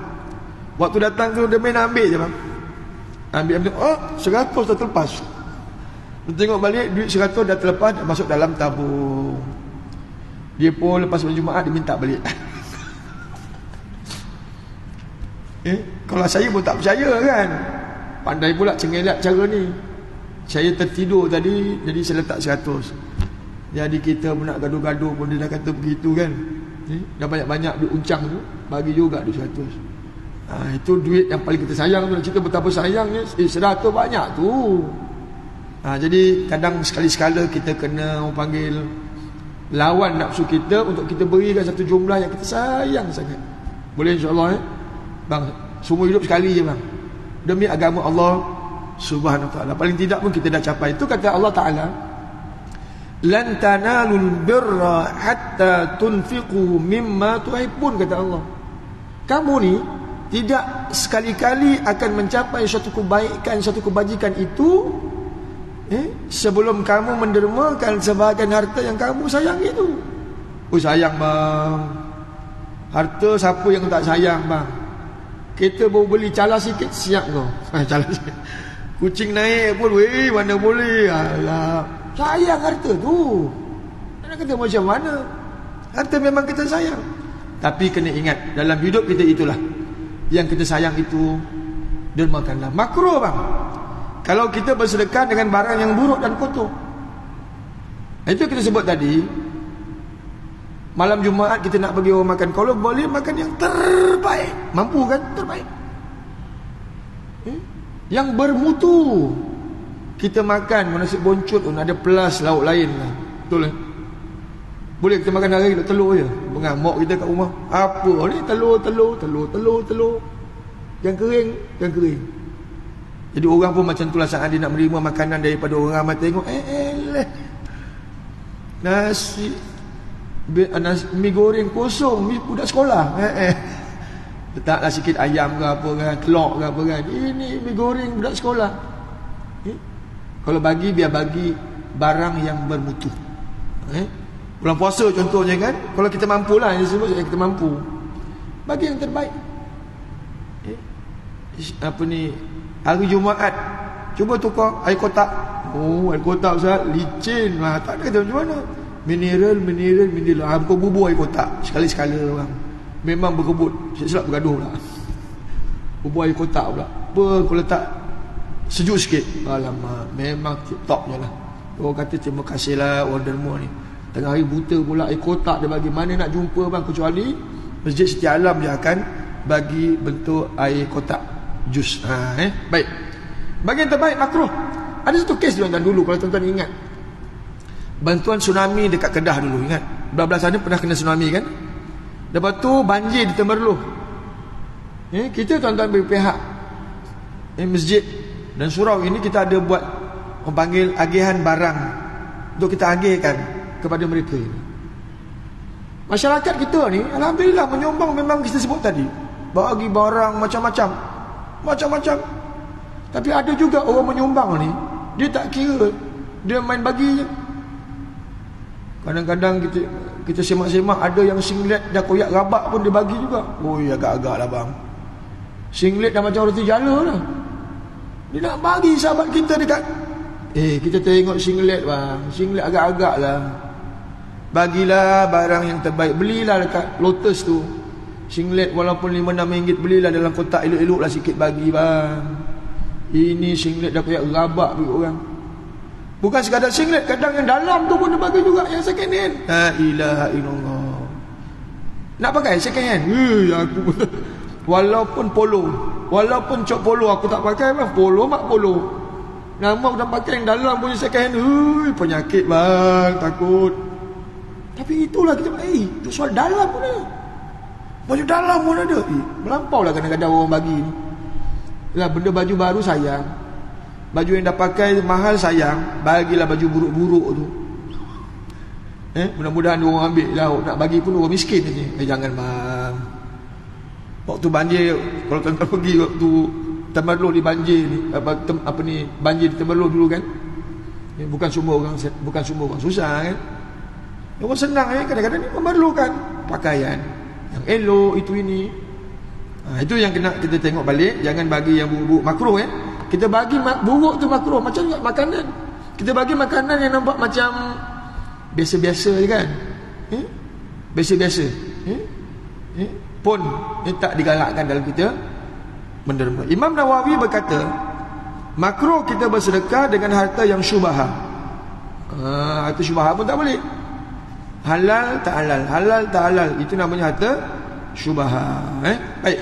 Waktu datang tu dia main ambil je bang. Ambil, oh 100 dah terlepas. Dia tengok balik, duit 100 dah terlepas, dah masuk dalam tabung. Dia pun lepas Jumaat dia minta balik. Kalau saya pun tak percaya kan. Pandai pula cengelak cara ni. Saya tertidur tadi, jadi saya letak 100. Jadi kita pun nak gaduh-gaduh pun dia dah kata begitu kan. Dah banyak-banyak duit uncang tu, bagi juga duit 100. Itu duit yang paling kita sayang tu. Cerita betapa sayangnya. 100 banyak tu. Jadi kadang sekali-sekala kita kena panggil lawan nafsu kita untuk kita berikan satu jumlah yang kita sayang sangat. Boleh insyaAllah bang, semua hidup sekali je bang, demi agama Allah Subhanahu wa ta'ala. Paling tidak pun kita dah capai. Itu kata Allah Ta'ala, lan tanalul birra hatta tunfiqu mimma tuhibbun, kata Allah. Kamu ni tidak sekali-kali akan mencapai suatu kebaikan, suatu kebajikan itu sebelum kamu mendermakan sebahagian harta yang kamu sayang itu. Oh sayang bang, harta siapa yang tak sayang bang. Kita baru beli cala sikit, siap kau. Cala sikit. Kucing naik pun, weh, mana boleh. Alah, sayang harta tu. Nak kata macam mana? Harta memang kita sayang. Tapi kena ingat, dalam hidup kita itulah, yang kita sayang itu dermakanlah. Makruh bang, kalau kita bersedekah dengan barang yang buruk dan kotor. Itu kita sebut tadi, malam Jumaat kita nak bagi orang makan, kalau boleh makan yang terbaik. Mampu kan? Terbaik. Yang bermutu. Kita makan nasi boncut pun ada plus lauk lain lah. Betul lah. Boleh kita makan hari telur je. Mengamuk kita kat rumah. Apa ni? Telur. Yang kering. Jadi orang pun macam tu lah, saat dia nak menerima makanan daripada orang ramai, tengok nasi mi goreng kosong, mi budak sekolah. Letaklah sikit ayam ke apa kan, telur ke apa kan. Ini mi goreng budak sekolah. Kalau bagi, biar bagi barang yang bermutu. Bulan puasa contohnya kan, kalau kita mampu lah, yang disebut kita mampu, bagi yang terbaik. Apa ni, hari Jumaat cuba tukar air kotak. Oh, air kotak Ustaz licin lah, tak ada kata macam mana. Mineral. Kau bubur air kotak sekali-sekala bang. Memang berkebut, silap bergaduh pula. Bubur air kotak pula. Apa kau letak sejuk sikit. Alamak, memang tip-top je lah. Orang kata terima kasih lah orang derma ni. Tengah hari buta pula air kotak dia bagi. Mana nak jumpa bang, kecuali Masjid Setia Alam dia akan bagi bentuk air kotak jus. Baik. Bagian terbaik makruh. Ada satu kes tuan-tuan dulu, kalau tuan-tuan ingat, bantuan tsunami dekat Kedah dulu, ingat? Belah-belah sana pernah kena tsunami kan? Lepas tu banjir di Temerloh. Kita tuan-tuan berpihak masjid dan surau ini, kita ada buat orang panggil agihan barang untuk kita agihkan kepada mereka. Masyarakat kita ni alhamdulillah menyumbang, memang kita sebut tadi, bagi barang macam-macam. Tapi ada juga orang menyumbang ni, dia tak kira, dia main bagi je. Kadang-kadang kita semak-semak, ada yang singlet dah koyak rabak pun dia bagi juga. Agak-agak lah bang, singlet dah macam roti jala lah, dia nak bagi sahabat kita dekat. Kita tengok singlet bang, singlet agak-agak lah, bagilah barang yang terbaik. Belilah dekat Lotus tu singlet, walaupun RM5-6, belilah dalam kotak elok-elok lah sikit, bagi bang. Ini singlet dah koyak rabak bagi orang. Bukan sekadar singlet, kadang yang dalam tu pun dia bagi juga, yang second hand. La ilaha illallah. Nak pakai second hand? Aku walaupun polo, walaupun cok polo aku tak pakai bang. Polo mak polo, nama dah pakai yang dalam punya second hand. Penyakit bang, takut. Tapi itulah kita, soal dalam pun ada, baju dalam pun ada. Melampau lah kadang-kadang orang bagi ni. Lah, benda baju baru sayang, baju yang dah pakai mahal sayang, bagilah baju buruk-buruk tu. Mudah-mudahan orang ambil lah. Nak bagi pun orang miskin je. Jangan bang. Waktu banjir, kalau tuan-tuan pergi waktu Temerloh di banjir ni, banjir di Temerloh dulu kan, bukan semua orang susah kan. Orang senang kadang-kadang ni memerlukan pakaian yang elok, itu ini. Itu yang kena kita tengok balik. Jangan bagi yang buruk-buruk, makruh Kita bagi buruk tu makruh. Macam juga makanan, kita bagi makanan yang nampak macam biasa-biasa je kan, biasa-biasa pun tak digalakkan dalam kita menderma. Imam Nawawi berkata, makruh kita bersedekah dengan harta yang syubhah. Harta syubhah pun tak boleh. Halal tak halal, itu namanya harta syubhah. Baik,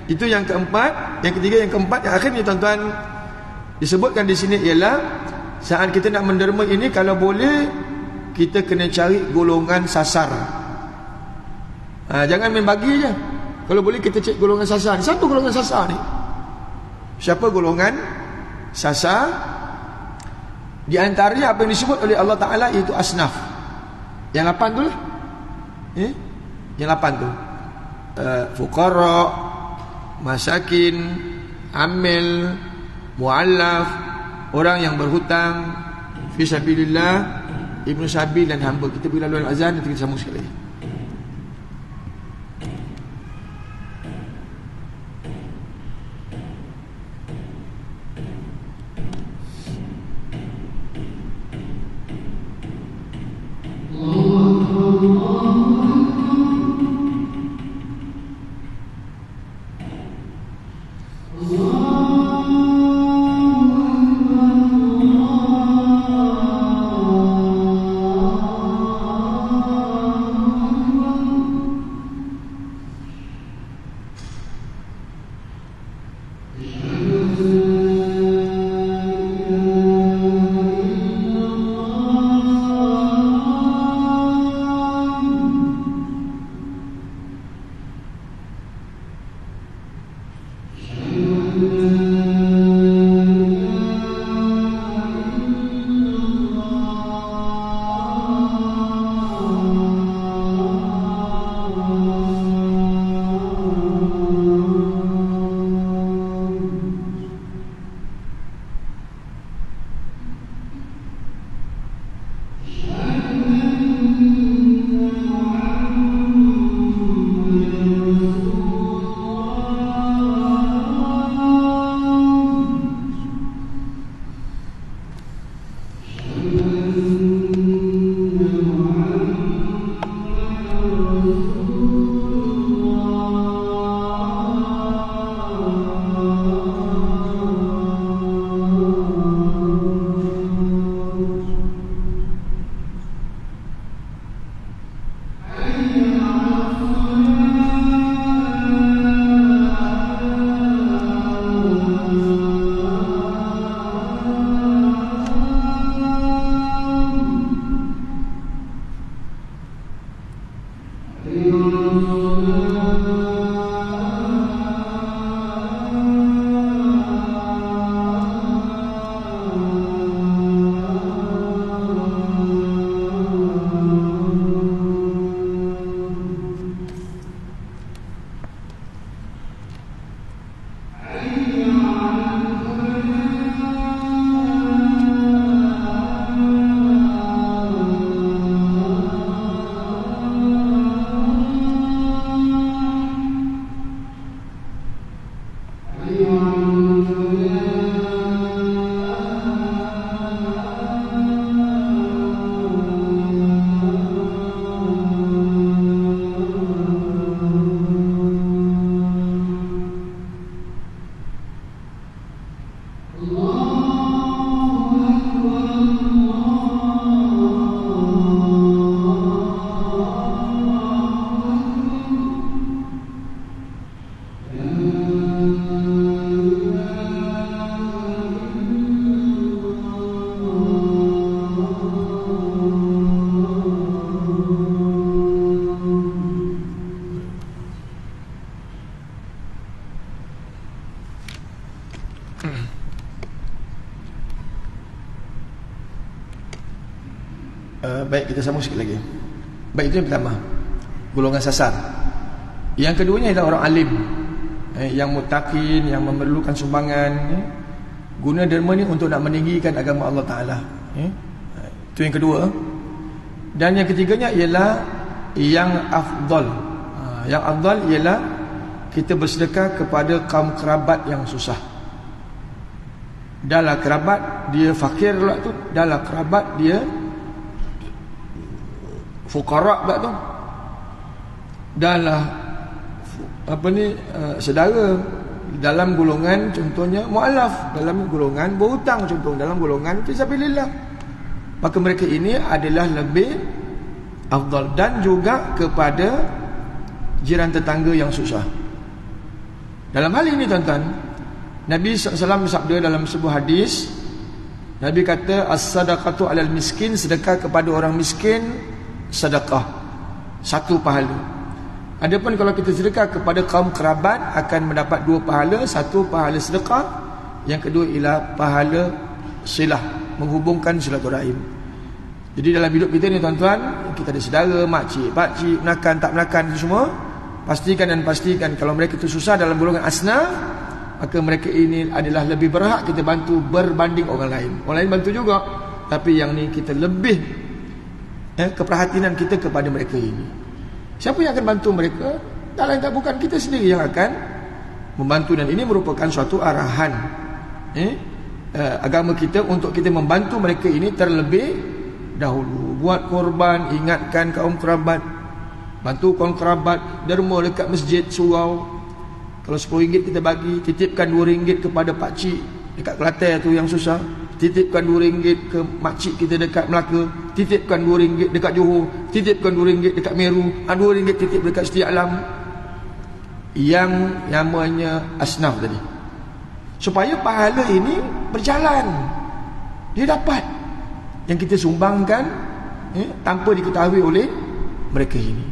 itu yang keempat. Yang ketiga, yang keempat, yang akhirnya tuan-tuan disebutkan di sini ialah saat kita nak menderma ini, kalau boleh kita kena cari golongan sasar. Jangan main bagi je. Kalau boleh kita cek golongan sasar. Satu golongan sasar ni, siapa golongan sasar? Di antaranya apa yang disebut oleh Allah Ta'ala, iaitu asnaf. Yang 8 tu lah. Yang 8 tu, fuqara, masakin, amil, mu'allaf, orang yang berhutang, fisabilillah, ibnu sabil dan hamba. Kita bila lalu azan, nanti kita sambung sekali lagi. Baik, kita sambung sikit lagi. Baik, itu yang pertama, golongan sasar. Yang keduanya adalah orang alim, yang muttaqin, yang memerlukan sumbangan, guna derma ni untuk nak meninggikan agama Allah Ta'ala. Itu yang kedua. Dan yang ketiganya ialah yang afdal. Yang afdal ialah kita bersedekah kepada kaum kerabat yang susah. Dah lah kerabat dia fakir pula tu, dah lah kerabat dia fuqara pula tu, dah lah saudara dalam golongan, contohnya mu'alaf, dalam golongan berhutang, contoh dalam golongan fisabilillah, maka mereka ini adalah lebih afdal. Dan juga kepada jiran tetangga yang susah. Dalam hal ini tuan-tuan, Nabi SAW bersabda dalam sebuah hadis, Nabi kata as-sadaqatu alal miskin, sedekah kepada orang miskin sedekah, satu pahala. Adapun kalau kita sedekah kepada kaum kerabat, akan mendapat dua pahala. Satu pahala sedekah, yang kedua ialah pahala silah, menghubungkan silaturahim. Jadi dalam hidup kita ni tuan-tuan, kita ada saudara, makcik, pakcik, menakan, tak menakan, itu semua pastikan kalau mereka itu susah dalam golongan asnaf, maka mereka ini adalah lebih berhak kita bantu berbanding orang lain. Orang lain bantu juga, tapi yang ni kita lebih keperhatian kita kepada mereka ini. Siapa yang akan bantu mereka? Tak lain tak bukan kita sendiri yang akan membantu. Dan ini merupakan suatu arahan agama kita untuk kita membantu mereka ini terlebih dahulu. Buat korban, ingatkan kaum kerabat, bantu kaum kerabat, derma dekat masjid, surau. Kalau RM10 kita bagi, titipkan RM2 kepada pakcik dekat Kelantan tu yang susah, titipkan RM2 ke makcik kita dekat Melaka, titipkan RM2 dekat Johor, titipkan RM2 dekat Meru, RM2 titip dekat Setia Alam, yang namanya asnaf tadi, supaya pahala ini berjalan, dia dapat yang kita sumbangkan tanpa diketahui oleh mereka ini.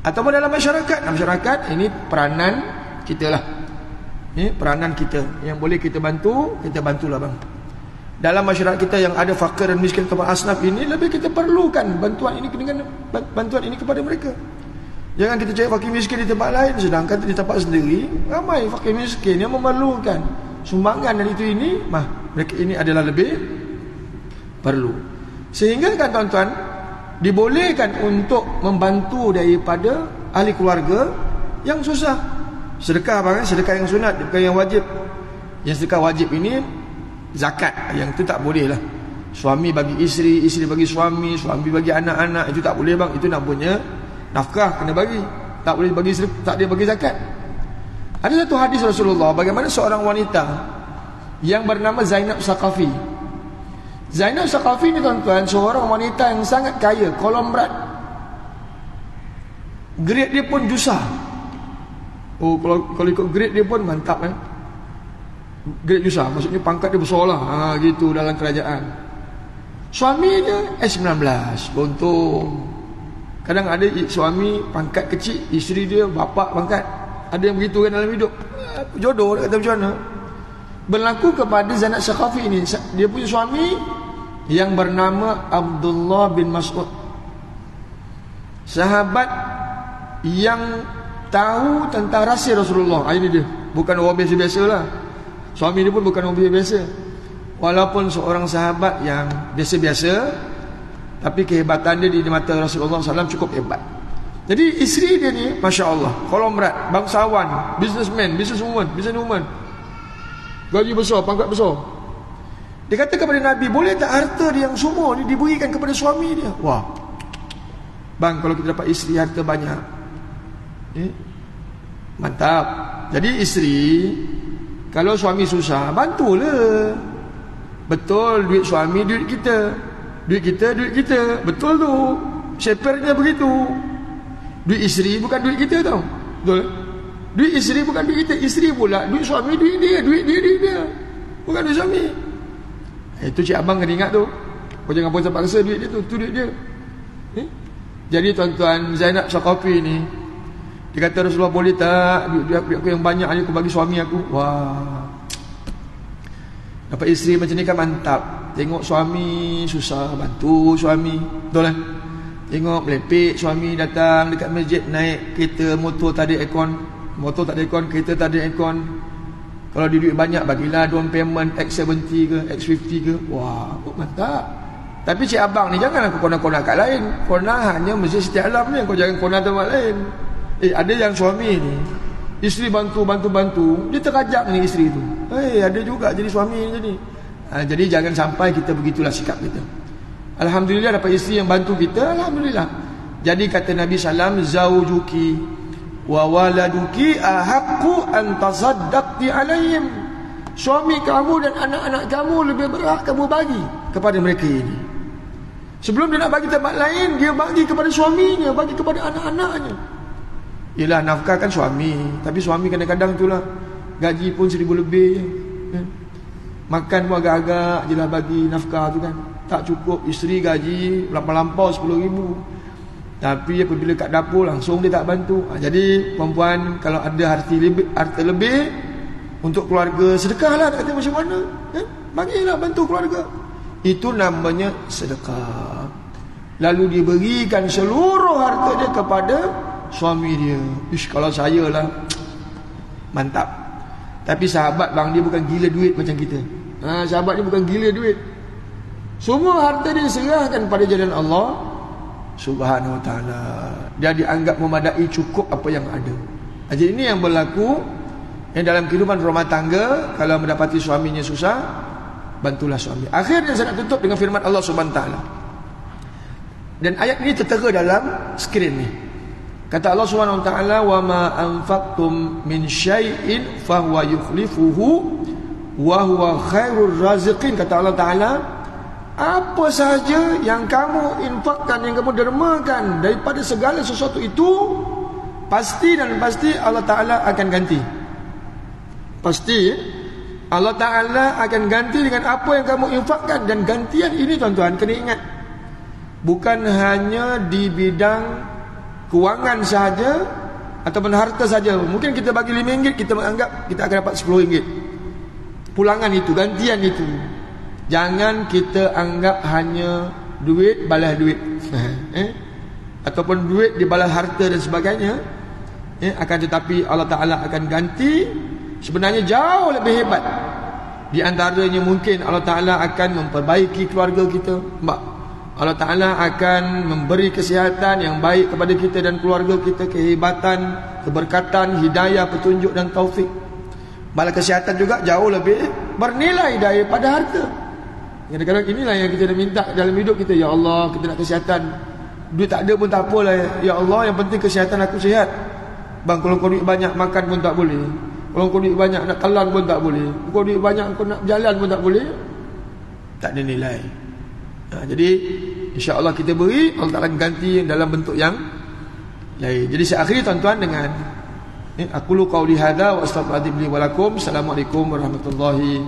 Ataupun dalam masyarakat ini peranan kita lah, peranan kita yang boleh kita bantu, kita bantulah bang. Dalam masyarakat kita yang ada fakir dan miskin kepada asnaf ini, lebih kita perlukan bantuan ini dengan bantuan ini kepada mereka. Jangan kita cari fakir miskin di tempat lain, sedangkan di tempat sendiri ramai fakir miskin yang memerlukan sumbangan dan itu ini, mereka ini adalah lebih perlu. Sehingga kan tuan-tuan, dibolehkan untuk membantu daripada ahli keluarga yang susah. Sedekah apa kan? Sedekah yang sunat, bukan yang wajib. Yang sedekah wajib ini zakat, yang itu tak boleh lah. Suami bagi isteri, isteri bagi suami, suami bagi anak-anak, itu tak boleh bang. Itu nak punya nafkah, kena bagi. Tak boleh bagi, tak dia bagi zakat. Ada satu hadis Rasulullah, bagaimana seorang wanita yang bernama Zainab Saqafi. Zainab Saqafi ni tuan-tuan, seorang wanita yang sangat kaya, kolomerat. Grade dia pun jusa. Oh, kalau ikut grade dia pun mantap grade jusa, maksudnya pangkat dia besar lah, gitu dalam kerajaan. Suami dia S19, untung. Kadang ada suami pangkat kecil, isteri dia bapak pangkat. Ada yang begitu kan dalam hidup. Jodoh kata macam mana. Berlaku kepada Zainab Saqafi ini. Dia punya suami yang bernama Abdullah bin Mas'ud, sahabat yang tahu tentang rahsia Rasulullah. Ini dia, bukan orang biasa-biasa lah. Suami dia pun bukan orang biasa. Walaupun seorang sahabat yang biasa-biasa, tapi kehebatan dia di mata Rasulullah SAW cukup hebat. Jadi isteri dia ni, Masya Allah, kolomerat, bangsawan, businesswoman, gaji besar, pangkat besar. Dia kata kepada Nabi, boleh tak harta dia yang semua ni diberikan kepada suami dia? Wah, bang, kalau kita dapat isteri harta banyak, mantap. Jadi isteri Kalau suami susah, bantulah. Betul, duit suami duit kita, duit kita duit kita. Betul tu, separnya begitu. Duit isteri bukan duit kita tau. Betul. Duit isteri bukan duit kita. Isteri pula duit suami duit dia. Duit dia, bukan duit suami. Itu cik abang kena ingat tu. Kau jangan pun terpaksa duit dia tu duit dia. Jadi tuan-tuan, Zainab Saqafi ni, dia kata, Rasulullah boleh tak duit aku yang banyak ni aku bagi suami aku. Wah, dapat isteri macam ni kan mantap. Tengok suami susah, bantu suami. Betul kan? Tengok melepek suami datang dekat masjid, naik kereta, motor tak ada aircon. Motor tak ada aircon, kereta tak ada aircon. Kalau dia duit banyak, bagilah down payment X70 ke X50 ke. Wah, mantap. Tapi cik abang ni jangan aku kona-kona kat lain. Kona hanya masjid setiap alam ni, kau jangan kona tempat lain. Ada yang suami ni, isteri bantu, dia terajak ni isteri tu. Ada juga jadi suami ni jadi. Jadi jangan sampai kita begitulah sikap kita. Alhamdulillah dapat isteri yang bantu kita, alhamdulillah. Jadi kata Nabi SAW, zaujuki wa waladuki ahaqqu an tasaddaqti alaihim. Suami kamu dan anak-anak kamu lebih berhak kamu bagi kepada mereka ini. Sebelum dia nak bagi tempat lain, dia bagi kepada suaminya, bagi kepada anak-anaknya. Yelah, nafkah kan suami, tapi suami kadang-kadang itulah gaji pun 1,000 lebih je, kan? Makan pun agak-agak je lah bagi nafkah tu kan. Tak cukup, isteri gaji lampau-lampau 10,000. Tapi apabila kat dapur langsung dia tak bantu. Jadi perempuan kalau ada harta lebih untuk keluarga, sedekahlah. Kata macam mana, kan? Bagilah bantu keluarga. Itu namanya sedekah. Lalu dia berikan seluruh harta dia kepada suami dia. Kalau saya lah, mantap. Tapi sahabat bang dia bukan gila duit macam kita. Sahabat dia bukan gila duit. Semua harta dia serahkan pada jalan Allah Subhanahu wa ta'ala. Dia dianggap memadai, cukup apa yang ada. Jadi ini yang berlaku yang dalam kehidupan rumah tangga. Kalau mendapati suaminya susah, bantulah suami. Akhirnya saya nak tutup dengan firman Allah Subhanahu wa ta'ala. Dan ayat ini tertera dalam skrin ni. Kata Allah Subhanahu wa ta'ala, wa ma anfaqtum min syai'in fa huwa yukhlifuhu wa huwa khairur raziqin. Kata Allah Ta'ala, apa sahaja yang kamu infakkan, yang kamu dermakan daripada segala sesuatu itu, pasti dan pasti Allah Ta'ala akan ganti. Pasti Allah Ta'ala akan ganti dengan apa yang kamu infakkan. Dan gantian ini tuan-tuan kena ingat, bukan hanya di bidang kewangan sahaja ataupun harta saja. Mungkin kita bagi RM5, kita menganggap kita akan dapat RM10. Pulangan itu, gantian itu. Jangan kita anggap hanya duit balas duit, ataupun duit dibalas harta dan sebagainya. Akan tetapi Allah Ta'ala akan ganti sebenarnya jauh lebih hebat. Di antaranya mungkin Allah Ta'ala akan memperbaiki keluarga kita. Allah Ta'ala akan memberi kesihatan yang baik kepada kita dan keluarga kita, kehebatan, keberkatan, hidayah, petunjuk dan taufik. Malah kesihatan juga jauh lebih bernilai daripada harta. Kadang-kadang inilah yang kita nak minta dalam hidup kita. Ya Allah, kita nak kesihatan. Duit tak ada pun tak apalah. Ya Allah, yang penting kesihatan aku sihat. Bang, kalau kau duit banyak, makan pun tak boleh. Kalau kau duit banyak, nak telan pun tak boleh. Kau duit banyak, kau nak berjalan pun tak boleh. Tak ada nilai. Jadi insya-Allah kita beri, Allah Ta'ala ganti dalam bentuk yang lain. Jadi saya akhiri tuan-tuan dengan aqulu qauli hadza wa astaghfirullahi li wa lakum. Assalamualaikum warahmatullahi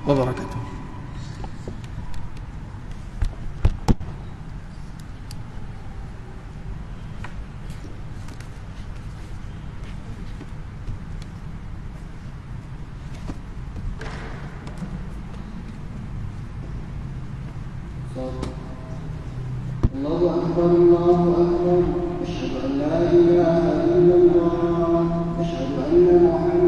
wabarakatuh. الله أكبر الله أكبر أشهد أن لا إله إلا الله أشهد أن محمدا